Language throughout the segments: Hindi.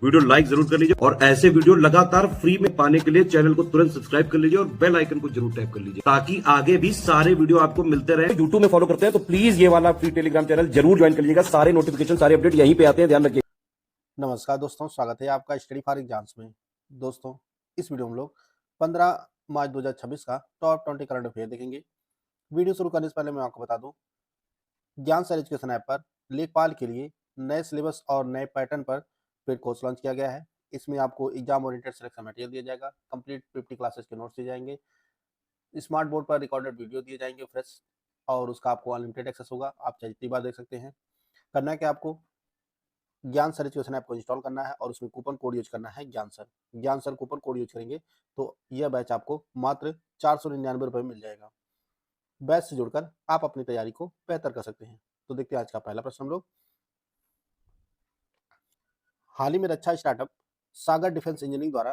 वीडियो लाइक जरूर कर लीजिए और ऐसे वीडियो लगातार फ्री में पाने के लिए चैनल को तुरंत सब्सक्राइब कर लीजिए और बेल आइकन को जरूर टैप कर लीजिए ताकि आगे भी सारे वीडियो आपको मिलते रहे। यूट्यूब में फॉलो करते हैं तो प्लीज ये वाला फ्री टेलीग्राम चैनल जरूर ज्वाइन कर लीजिएगा। सारे नोटिफिकेशन सारे अपडेट यहीं पे आते हैं, ध्यान रखिए। नमस्कार दोस्तों, स्वागत है आपका स्टडी फॉर एग्जाम्स में। दोस्तों, इस वीडियो में हम लोग 15 मार्च 2026 का टॉप 20 करंट अफेयर देखेंगे। वीडियो शुरू करने से पहले मैं आपको बता दूं, ज्ञान सर एजुकेशन ऐप पर लेखपाल के लिए नए सिलेबस और नए पैटर्न पर पेड कोर्स लॉन्च किया गया है। इसमें आपको एग्जाम ओरिएंटेड सिलेक्शन मटेरियल दिया जाएगा, कंप्लीट 50 क्लासेस के नोट्स दिए जाएंगे, स्मार्ट बोर्ड पर रिकॉर्डेड वीडियो दिए जाएंगे फ्रेश, और उसका आपको अनलिमिटेड एक्सेस होगा। आप चाहे जितनी बार देख सकते हैं। करना है कि आपको ज्ञान सर एजुकेशन ऐप को इंस्टॉल करना है और उसमें कूपन कोड यूज करना है ज्ञान सर। ज्ञान सर कूपन कोड यूज करेंगे तो यह बैच आपको मात्र 499 रुपये में मिल जाएगा। बैच से जुड़कर आप अपनी तैयारी को बेहतर कर सकते हैं। तो देखते हैं आज का पहला प्रश्न हम लोग। हाल ही में रक्षा स्टार्टअप सागर डिफेंस इंजीनियरिंग द्वारा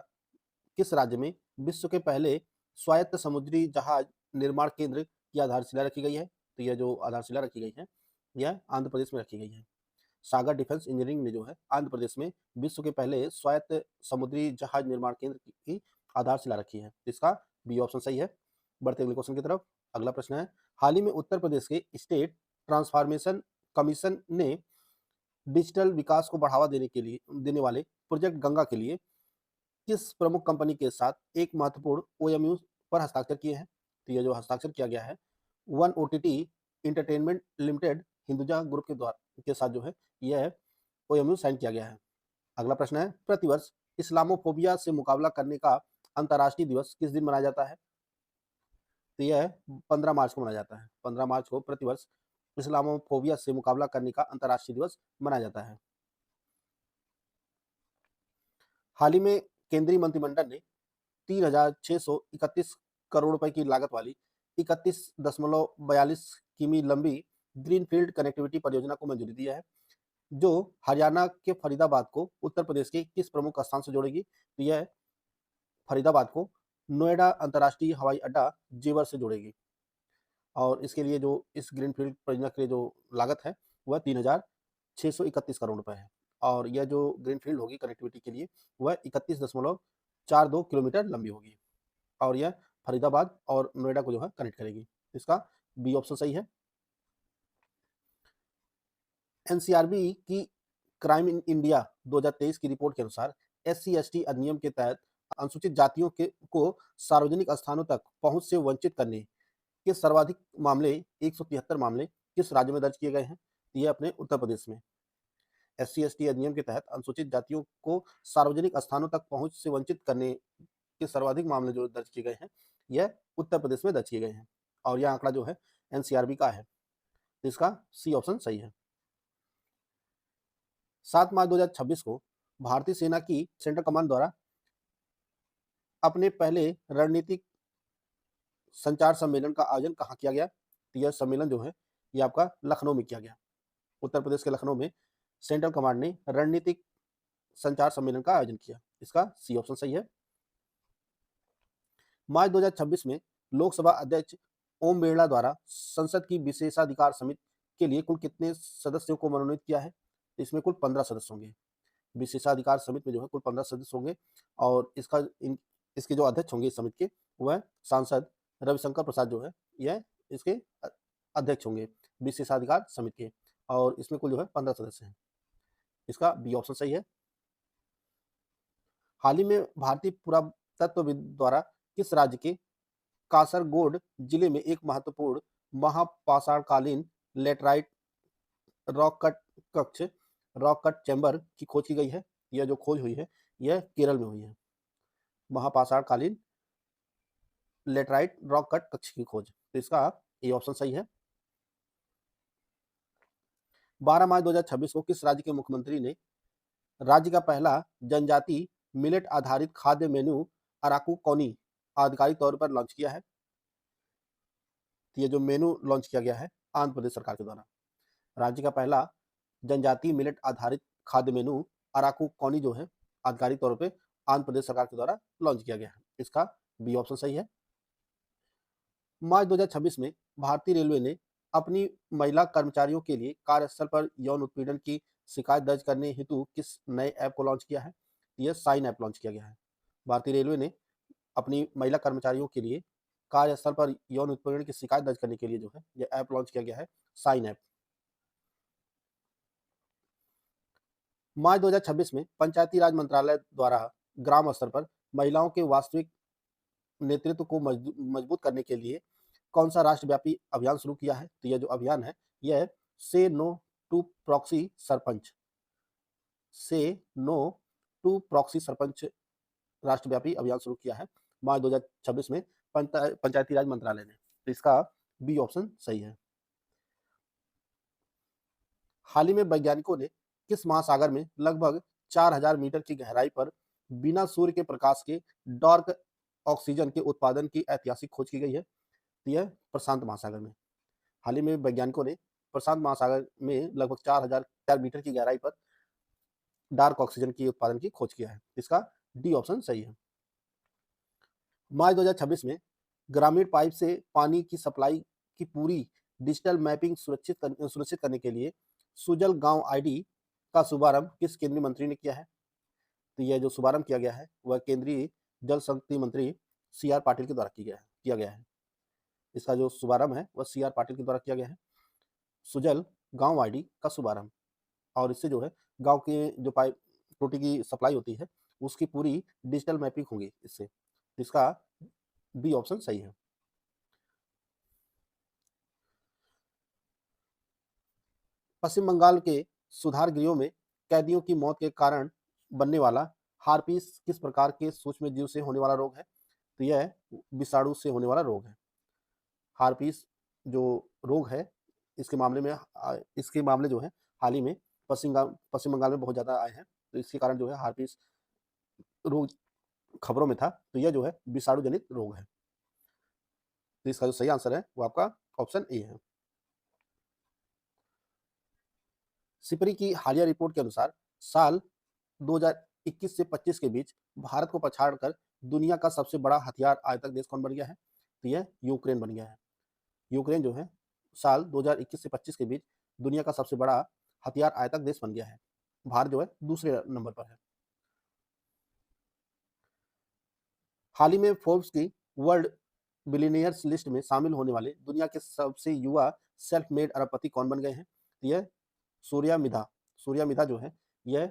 किस राज्य में विश्व के पहले स्वायत्त समुद्री जहाज निर्माण केंद्र की आधारशिला रखी गई है? तो यह जो आधारशिला रखी गई है यह आंध्र प्रदेश में रखी गई है। सागर डिफेंस इंजीनियरिंग ने जो है आंध्र प्रदेश में विश्व के पहले स्वायत्त समुद्री जहाज निर्माण केंद्र की आधारशिला रखी है। इसका बी ऑप्शन सही है। बढ़ते अगले क्वेश्चन की तरफ। अगला प्रश्न है, हाल ही में उत्तर प्रदेश के स्टेट ट्रांसफॉर्मेशन कमीशन ने डिजिटल विकास को बढ़ावा देने वाले प्रोजेक्ट गंगा के लिए किस प्रमुख कंपनी के साथ एक महत्वपूर्ण ओएमयू पर हस्ताक्षर किए हैं? तो यह जो हस्ताक्षर किया गया है one OTT entertainment limited Hinduja group के साथ जो है यह ओएमयू साइन किया गया है। अगला प्रश्न है, प्रतिवर्ष इस्लामोफोबिया से मुकाबला करने का अंतर्राष्ट्रीय दिवस किस दिन मनाया जाता है? तो यह 15 मार्च को मनाया जाता है। 15 मार्च को प्रतिवर्ष इस्लामोफोबिया से मुकाबला करने का अंतर्राष्ट्रीय दिवस मनाया जाता है। हाल ही में केंद्रीय मंत्रिमंडल ने 3,631 करोड़ रुपए की लागत वाली 31.42 किमी लंबी ग्रीनफील्ड कनेक्टिविटी परियोजना को मंजूरी दी है, जो हरियाणा के फरीदाबाद को उत्तर प्रदेश के किस प्रमुख स्थान से जोड़ेगी? तो यह फरीदाबाद को नोएडा अंतर्राष्ट्रीय हवाई अड्डा जेवर से जोड़ेगी। और इसके लिए जो इस ग्रीनफील्ड परियोजना के लिए जो लागत है वह 3,631 करोड़ रुपए है। और यह जो ग्रीनफील्ड होगी कनेक्टिविटी के लिए वह 31.42 किलोमीटर लंबी होगी और यह फरीदाबाद और नोएडा को जो है कनेक्ट करेगी। इसका बी ऑप्शन सही है। एनसीआरबी की क्राइम इन इंडिया 2023 की रिपोर्ट के अनुसार SC/ST अधिनियम के तहत अनुसूचित जातियों को सार्वजनिक स्थानों तक पहुंच से वंचित करने के सर्वाधिक मामले 173 मामले किस राज्य में दर्ज किए गए हैं? ये अपने उत्तर प्रदेश में। SC/ST अधिनियम के तहत अनुसूचित जातियों को सार्वजनिक स्थानों तक पहुंच से वंचित करने के सर्वाधिक मामले जो दर्ज किए गए हैं यह उत्तर प्रदेश में दर्ज किए गए हैं और यह आंकड़ा जो है एनसीआरबी का है। तो इसका सी ऑप्शन सही है। 7 मार्च 2026 को भारतीय सेना की सेंट्रल कमांड द्वारा अपने पहले रणनीतिक संचार सम्मेलन का आयोजन कहाँ किया गया? तो यह सम्मेलन जो है ये आपका लखनऊ में किया गया। उत्तर प्रदेश के लखनऊ में सेंट्रल कमांड ने रणनीतिक संचार सम्मेलन का आयोजन किया। इसका सी ऑप्शन सही है। मार्च 2026 में लोकसभा अध्यक्ष ओम बिरला द्वारा संसद की विशेषाधिकार समिति के लिए कुल कितने सदस्यों को मनोनीत किया है? इसमें कुल 15 सदस्य होंगे। विशेषाधिकार समिति में जो है कुल 15 सदस्य होंगे और इसके जो अध्यक्ष होंगे इस समिति के वह सांसद रविशंकर प्रसाद जो है यह इसके अध्यक्ष होंगे विशेषाधिकार समिति के और इसमें कुल जो है 15 सदस्य हैं। इसका बी ऑप्शन सही है। हाल ही में भारतीय पुरातत्वविद द्वारा किस राज्य के कासरगोड जिले में एक महत्वपूर्ण महापाषाणकालीन लेटराइट रॉक कट चैम्बर की खोज की गई है? यह जो खोज हुई है यह केरल में हुई है। महापाषाणकालीन लेटराइट रॉक कट कक्ष की खोज। तो इसका ए ऑप्शन सही है। 12 मार्च 2026 को किस राज्य के मुख्यमंत्री ने राज्य का पहला जनजाति मिलेट आधारित खाद्य मेन्यू अराकू कौनी आधिकारिक तौर पर लॉन्च किया है? ये जो मेनू लॉन्च किया गया है आंध्र प्रदेश सरकार के द्वारा। राज्य का पहला जनजाति मिलेट आधारित खाद्य मेनू अराकू कौनी जो है आधिकारिक तौर पे आंध्र प्रदेश सरकार के द्वारा लॉन्च किया गया है। इसका बी ऑप्शन सही है। मार्च 2026 में भारतीय रेलवे ने अपनी महिला कर्मचारियों के लिए कार्यस्थल पर यौन उत्पीड़न की शिकायत दर्ज करने हेतु किस नए ऐप को लॉन्च किया है? तो यह साइन ऐप लॉन्च किया गया है। भारतीय रेलवे ने अपनी महिला कर्मचारियों के लिए कार्यस्थल पर यौन उत्पीड़न की शिकायत दर्ज करने के लिए जो है यह ऐप लॉन्च किया गया है, साइन ऐप। मार्च 2026 में पंचायती राज मंत्रालय द्वारा ग्राम स्तर पर महिलाओं के वास्तविक नेतृत्व को मजबूत करने के लिए कौन सा राष्ट्रव्यापी अभियान शुरू किया है? तो यह जो अभियान है यह से नो टू प्रॉक्सी सरपंच, से नो टू प्रॉक्सी सरपंच राष्ट्रव्यापी अभियान शुरू किया है मार्च 2026 में पंचायती राज मंत्रालय ने। तो इसका बी ऑप्शन सही है। हाल ही में वैज्ञानिकों ने किस महासागर में लगभग 4000 मीटर की गहराई पर बिना सूर्य के प्रकाश के डार्क ऑक्सीजन के उत्पादन की ऐतिहासिक खोज की गई है? तो यह प्रशांत महासागर में। हाल ही में वैज्ञानिकों ने प्रशांत महासागर में लगभग 4000 मीटर की गहराई पर डार्क ऑक्सीजन के उत्पादन की खोज किया है। इसका डी ऑप्शन सही है। मार्च 2026 में ग्रामीण पाइप से पानी की सप्लाई की पूरी डिजिटल मैपिंग सुनिश्चित करने के लिए सुजल गांव आईडी का शुभारंभ किस केंद्रीय मंत्री ने किया है? तो यह जो शुभारंभ किया गया है वह केंद्रीय जल शक्ति मंत्री सी.आर. पाटिल के द्वारा किया गया है। इसका जो शुभारंभ है वह सी.आर. पाटिल के द्वारा किया गया है, सुजल गांव आईडी का शुभारंभ। और इससे जो है गांव के जो पाइप टोटी की सप्लाई होती है उसकी पूरी डिजिटल मैपिंग होगी इससे। इसका बी ऑप्शन सही है। पश्चिम बंगाल के सुधार गृहों में कैदियों की मौत के कारण बनने वाला हार्पिस किस प्रकार के सूक्ष्म जीव से होने वाला रोग है? तो यह विषाणु से होने वाला रोग है। हार्पिस जो रोग है इसके मामले जो है हाल ही में पश्चिम बंगाल में बहुत ज़्यादा आए हैं। तो इसके कारण जो है हार्पिस रोग खबरों में था। तो यह जो है विषाणु जनित रोग है। तो इसका जो सही आंसर है वो आपका ऑप्शन ए है। सिपरी की हालिया रिपोर्ट के अनुसार साल 2021 से 25 के बीच भारत को पछाड़कर दुनिया का सबसे बड़ा हथियार आयातक देश कौन बन गया है? तो यह यूक्रेन बन गया है। यूक्रेन जो है साल 2021 से 25 के बीच दुनिया का सबसे बड़ा हथियार आयातक देश बन गया है। भारत जो है दूसरे नंबर पर है। हाल ही में फोर्ब्स की वर्ल्ड बिलियनियर्स लिस्ट में शामिल होने वाले दुनिया के सबसे युवा सेल्फ मेड अरबपति कौन बन गए हैं? तो यह सूर्या मिधा जो है यह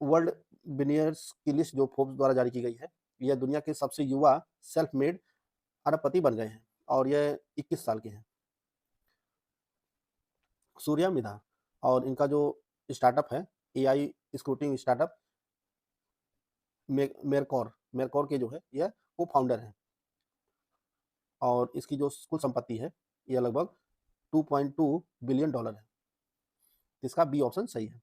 वर्ल्ड बिलियनियर्स की लिस्ट जो फोर्ब्स द्वारा जारी की गई है यह दुनिया के सबसे युवा सेल्फ मेड अरबपति बन गए हैं और यह 21 साल के हैं, सूर्या मिधा। और इनका जो स्टार्टअप है एआई स्क्रूटिंग स्टार्टअप मेरकॉर के जो है यह को फाउंडर हैं और इसकी जो कुल संपत्ति है यह लगभग $2.2 बिलियन है। इसका बी ऑप्शन सही है।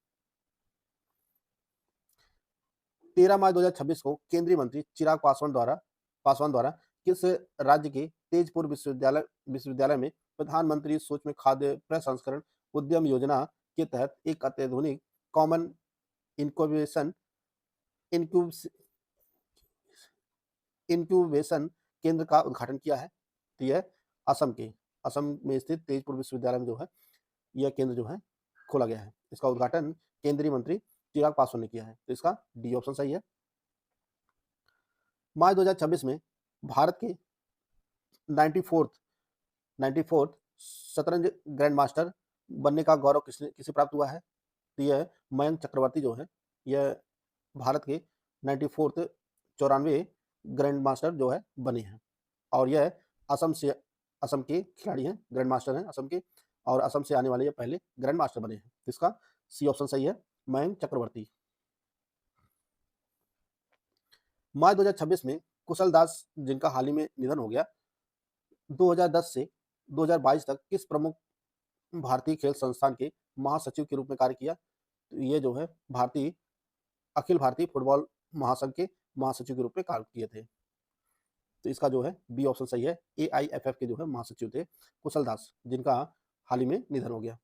13 मार्च 2026 को केंद्रीय मंत्री चिराग पासवान द्वारा किस राज्य के तेजपुर विश्वविद्यालय में प्रधानमंत्री सूक्ष्म खाद्य प्रसंस्करण उद्यम योजना के तहत एक अत्याधुनिक कॉमन इंक्यूबेशन केंद्र का उद्घाटन किया है? तो यह असम में स्थित तेजपुर विश्वविद्यालय में जो है यह केंद्र जो है खोला गया है। इसका उद्घाटन केंद्रीय मंत्री चिराग पासवान ने किया है। तो इसका डी ऑप्शन सही है। मार्च 2026 में भारत के 94th शतरंज ग्रैंड मास्टर बनने का गौरव किसे प्राप्त हुआ है? तो यह मयंक चक्रवर्ती जो है यह भारत के 94th ग्रैंड मास्टर जो है बने हैं और यह असम के खिलाड़ी हैं, ग्रैंड मास्टर हैं असम के और असम से आने वाले ये पहले ग्रैंड मास्टर बने हैं। इसका सी ऑप्शन सही है, मयंक चक्रवर्ती। मार्च 2026 में कुशल दास जिनका हाल ही में निधन हो गया, 2010 से 2022 तक किस प्रमुख भारतीय खेल संस्थान के महासचिव के रूप में कार्य किया? तो ये जो है अखिल भारतीय फुटबॉल महासंघ के महासचिव के रूप में कार्य किए थे। तो इसका जो है बी ऑप्शन सही है, AIFF के जो है महासचिव थे कुशल दास जिनका हाल ही में निधन हो गया।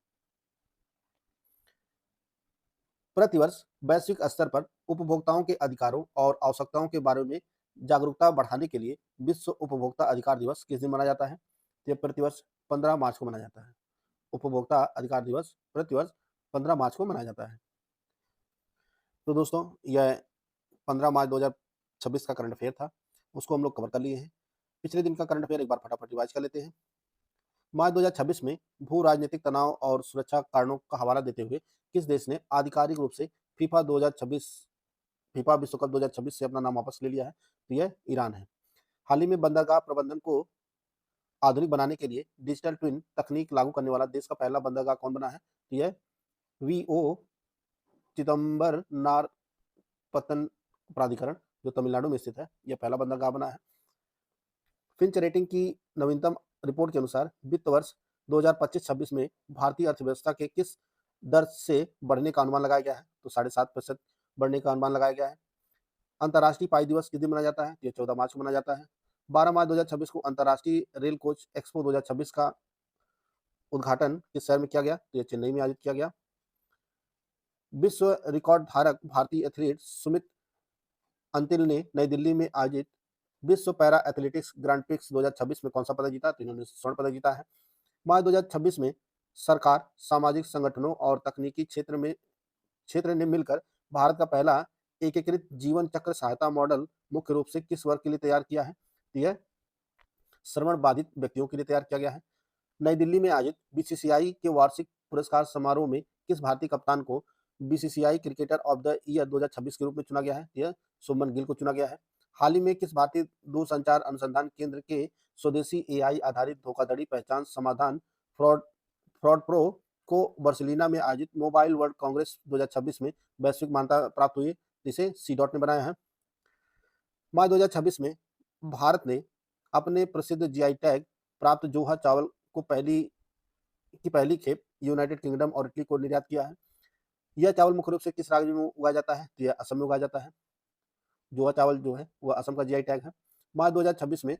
प्रतिवर्ष वैश्विक स्तर पर उपभोक्ताओं के अधिकारों और आवश्यकताओं के बारे में जागरूकता बढ़ाने के लिए विश्व उपभोक्ता अधिकार दिवस किस दिन मनाया जाता है? तो प्रतिवर्ष 15 मार्च को मनाया जाता है। उपभोक्ता अधिकार दिवस प्रतिवर्ष 15 मार्च को मनाया जाता है। तो दोस्तों यह 15 मार्च 2026 का करंट अफेयर था, उसको हम लोग कवर कर लिए हैं। पिछले दिन का करंट अफेयर एक बार फटाफट रिवाइज कर लेते हैं। मार्च 2026 में भू राजनीतिक तनाव और सुरक्षा कारणों का हवाला देते हुए किस देश ने आधिकारिक रूप से फीफा विश्व कप 2026 से अपना नाम वापस ले लिया है? तो यह ईरान है। हाल ही में बंदरगाह प्रबंधन को आधुनिक बनाने के लिए डिजिटल ट्विन तकनीक लागू करने वाला देश का पहला बंदरगाह कौन बना है? तो यह वीओ चिदम्बरनार पत्तन प्राधिकरण, जो तमिलनाडु में स्थित है, यह पहला बंदरगाह बना है। फिंच रेटिंग की नवीनतम रिपोर्ट के अनुसार वित्त वर्ष 2025-26 में भारतीय अर्थव्यवस्था के किस दर से बढ़ने का अनुमान लगाया गया है? तो 7.5% बढ़ने का अनुमान लगाया गया है। अंतर्राष्ट्रीय पाई दिवस किस दिन मनाया जाता है? ये 14 मार्च को मनाया जाता है। 12 मार्च 2026 को अंतर्राष्ट्रीय रेल कोच एक्सपो 2026 का उद्घाटन किस शहर में किया गया? तो ये चेन्नई में आयोजित किया गया। विश्व रिकॉर्ड धारक भारतीय एथलीट सुमित अंतिल ने नई दिल्ली में आयोजित विश्व पैरा एथलेटिक्स ग्रांड प्रिक्स 2026 में कौन सा पदक जीता? तो इन्होंने स्वर्ण पदक जीता है। मार्च 2026 में सरकार, सामाजिक संगठनों और तकनीकी क्षेत्र ने मिलकर भारत का पहला एकीकृत जीवन चक्र सहायता मॉडल मुख्य रूप से किस वर्ग के लिए तैयार किया है? तो यह श्रवण बाधित व्यक्तियों के लिए तैयार किया गया है। नई दिल्ली में आयोजित बीसीसीआई के वार्षिक पुरस्कार समारोह में किस भारतीय कप्तान को BCCI cricketer of the year 2026 के रूप में चुना गया है? यह शुभमन गिल को चुना गया है। हाल ही में किस भारतीय दूरसंचार अनुसंधान केंद्र के स्वदेशी एआई आधारित धोखाधड़ी पहचान समाधान फ्रॉड फ्रॉड प्रो को बार्सिलोना में आयोजित मोबाइल वर्ल्ड कांग्रेस 2026 में वैश्विक मान्यता प्राप्त हुई, जिसे सी डॉट ने बनाया है? मार्च 2026 में भारत ने अपने प्रसिद्ध जीआई टैग प्राप्त जोहा चावल को पहली खेप यूनाइटेड किंगडम और इटली को निर्यात किया है। यह चावल मुख्य रूप से किस राज्य में उगाया जाता है? तो यह असम में उगाया जाता है। जोहा चावल जो है वह असम का जीआई टैग है। मार्च 2026 में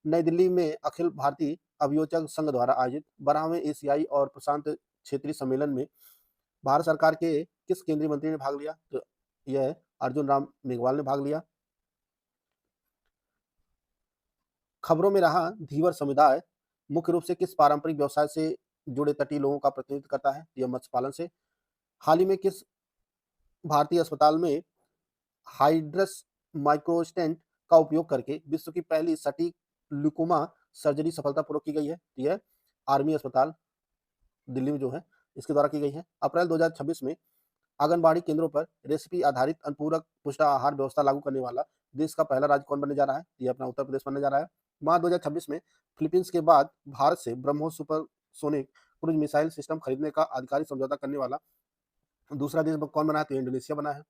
नई दिल्ली में अखिल भारतीय अभियोजक संघ द्वारा आयोजित 12वें एशियाई और प्रशांत क्षेत्रीय सम्मेलन में भारत सरकार के किस केंद्रीय मंत्री ने भाग लिया? तो यह अर्जुन राम मेघवाल ने भाग लिया। खबरों में रहा धीवर समुदाय मुख्य रूप से किस पारंपरिक व्यवसाय से जुड़े तटीय लोगों का प्रतिनिधित्व करता है? यह मत्स्य पालन से। हाल ही में किस भारतीय अस्पताल में हाइड्रस माइक्रोस्टेंट का उपयोग करके विश्व की पहली सटीक ल्यूकोमा सर्जरी सफलतापूर्वक की गई है? यह आर्मी अस्पताल दिल्ली में जो है इसके द्वारा की गई है। अप्रैल 2026 में आंगनबाड़ी केंद्रों पर रेसिपी आधारित अनुपूरक पुष्टाहार व्यवस्था लागू करने वाला देश का पहला राज्य कौन बनने जा रहा है? यह अपना उत्तर प्रदेश बनने जा रहा है। मार्च 2026 में फिलीपींस के बाद भारत से BrahMos supersonic cruise missile system खरीदने का आधिकारिक समझौता करने वाला दूसरा देश कौन बना है? तो इंडोनेशिया बना है।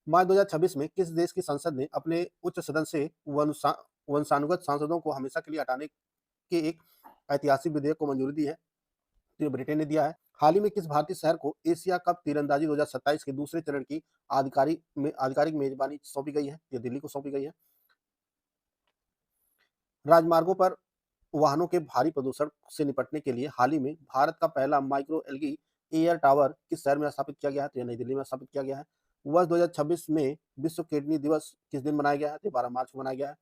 मार्च 2026 में किस देश की संसद ने अपने उच्च सदन से वंशानुगत सांसदों को हमेशा के लिए हटाने के एक ऐतिहासिक विधेयक को मंजूरी दी है? तो ये ब्रिटेन ने दिया है। हाल ही में किस भारतीय शहर को एशिया कप तीरंदाजी 2027 के दूसरे चरण की आधिकारिक मेजबानी सौंपी गई है? ये दिल्ली को सौंपी गई है। राजमार्गों पर वाहनों के भारी प्रदूषण से निपटने के लिए हाल ही में भारत का पहला माइक्रो एलगी एयर टावर किस शहर में स्थापित किया गया है? तो यह नई दिल्ली में स्थापित किया गया है। वर्ष 2026 में विश्व किडनी दिवस किस दिन मनाया गया है? तो 12 मार्च को मनाया गया है।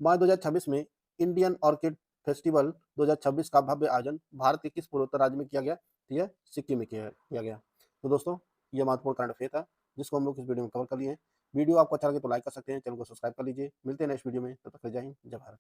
मार्च 2026 में इंडियन ऑर्किड फेस्टिवल 2026 का भव्य आयोजन भारत के किस पूर्वोत्तर राज्य में किया गया? तो यह सिक्किम में किया गया। तो दोस्तों ये महत्वपूर्ण करंट अफेयर था जिसको हम लोग इस वीडियो में कवर कर लिए हैं। वीडियो आपको अच्छा लगे तो लाइक कर सकते हैं, चैनल को सब्सक्राइब कर लीजिए। मिलते हैं नेक्स्ट वीडियो में, तब तक के लिए जय हिंद, जय भारत।